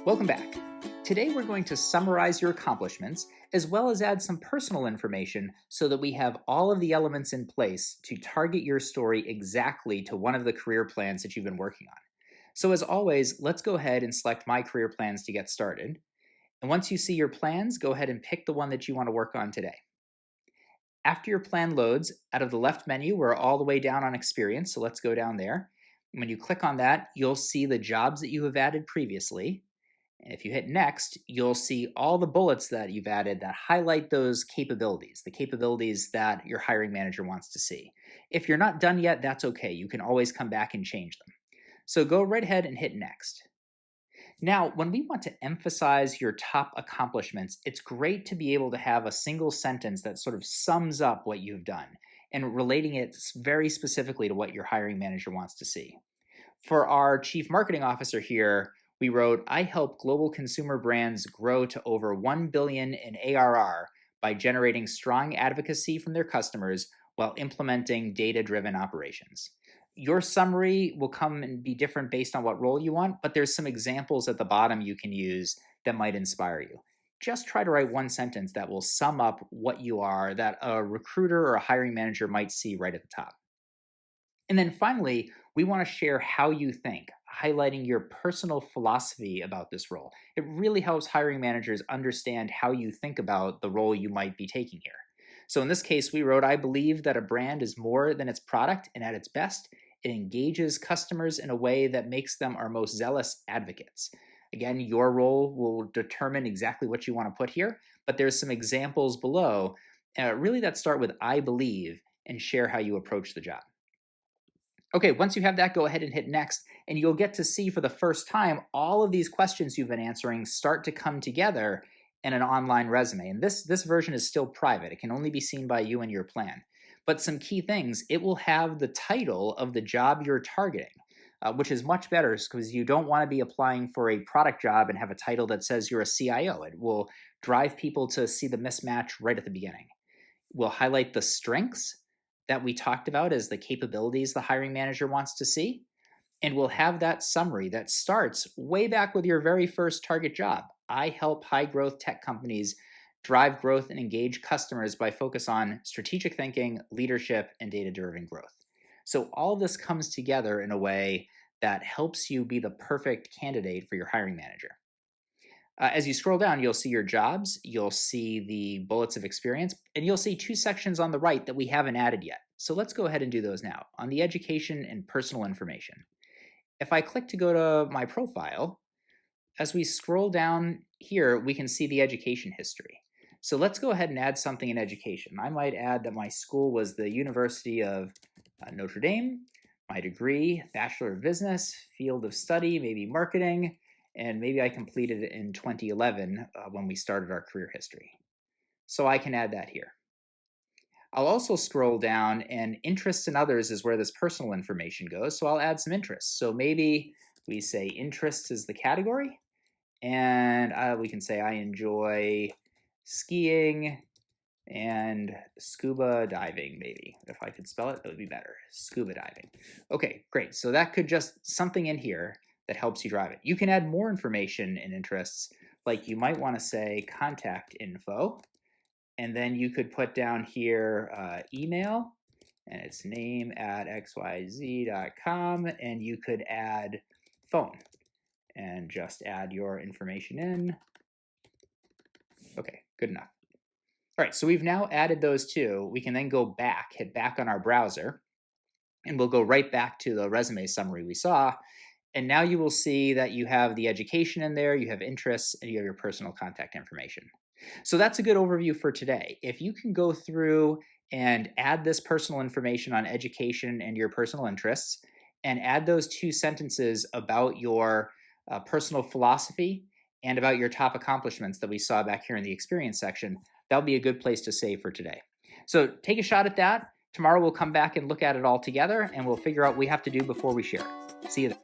Welcome back. Today we're going to summarize your accomplishments as well as add some personal information so that we have all of the elements in place to target your story exactly to one of the career plans that you've been working on. So as always, let's go ahead and select My Career Plans to get started. And once you see your plans, go ahead and pick the one that you want to work on today. After your plan loads, out of the left menu, we're all the way down on Experience, so let's go down there. When you click on that, you'll see the jobs that you have added previously. And if you hit next, you'll see all the bullets that you've added that highlight those capabilities, the capabilities that your hiring manager wants to see. If you're not done yet, that's okay. You can always come back and change them. So go right ahead and hit next. Now, when we want to emphasize your top accomplishments, it's great to be able to have a single sentence that sort of sums up what you've done and relating it very specifically to what your hiring manager wants to see. For our chief marketing officer here, we wrote, I help global consumer brands grow to over 1 billion in ARR by generating strong advocacy from their customers while implementing data-driven operations. Your summary will come and be different based on what role you want, but there's some examples at the bottom you can use that might inspire you. Just try to write one sentence that will sum up what you are that a recruiter or a hiring manager might see right at the top. And then finally, we want to share how you think, highlighting your personal philosophy about this role. It really helps hiring managers understand how you think about the role you might be taking here. So in this case, we wrote, I believe that a brand is more than its product, and at its best, it engages customers in a way that makes them our most zealous advocates. Again, your role will determine exactly what you want to put here, but there's some examples below, really that start with I believe and share how you approach the job. Okay, once you have that, go ahead and hit next, and you'll get to see for the first time all of these questions you've been answering start to come together in an online resume. And this version is still private. It can only be seen by you and your plan. But some key things, it will have the title of the job you're targeting, which is much better because you don't want to be applying for a product job and have a title that says you're a CIO. It will drive people to see the mismatch right at the beginning. We'll highlight the strengths that we talked about as the capabilities the hiring manager wants to see. And we'll have that summary that starts way back with your very first target job. I help high growth tech companies drive growth and engage customers by focus on strategic thinking, leadership, and data-driven growth. So all this comes together in a way that helps you be the perfect candidate for your hiring manager. As you scroll down, you'll see your jobs, you'll see the bullets of experience, and you'll see two sections on the right that we haven't added yet. So let's go ahead and do those now. On the education and personal information. If I click to go to my profile, as we scroll down here, we can see the education history. So let's go ahead and add something in education. I might add that my school was the University of Notre Dame, my degree, Bachelor of Business, field of study, maybe marketing, and maybe I completed it in 2011 when we started our career history. So I can add that here. I'll also scroll down, and interests and others is where this personal information goes, so I'll add some interests. So maybe we say interests is the category, and we can say I enjoy skiing and scuba diving, maybe. If I could spell it, that would be better. Scuba diving. Okay, great. So that could just something in here that helps you drive it. You can add more information and interests, like you might want to say contact info, and then you could put down here email, and it's name@xyz.com, and you could add phone, and just add your information in. Okay, good enough. All right, so we've now added those two. We can then go back, hit back on our browser, and we'll go right back to the resume summary we saw. And now you will see that you have the education in there, you have interests, and you have your personal contact information. So that's a good overview for today. If you can go through and add this personal information on education and your personal interests, and add those two sentences about your personal philosophy and about your top accomplishments that we saw back here in the experience section, that'll be a good place to save for today. So take a shot at that. Tomorrow we'll come back and look at it all together, and we'll figure out what we have to do before we share it. See you then.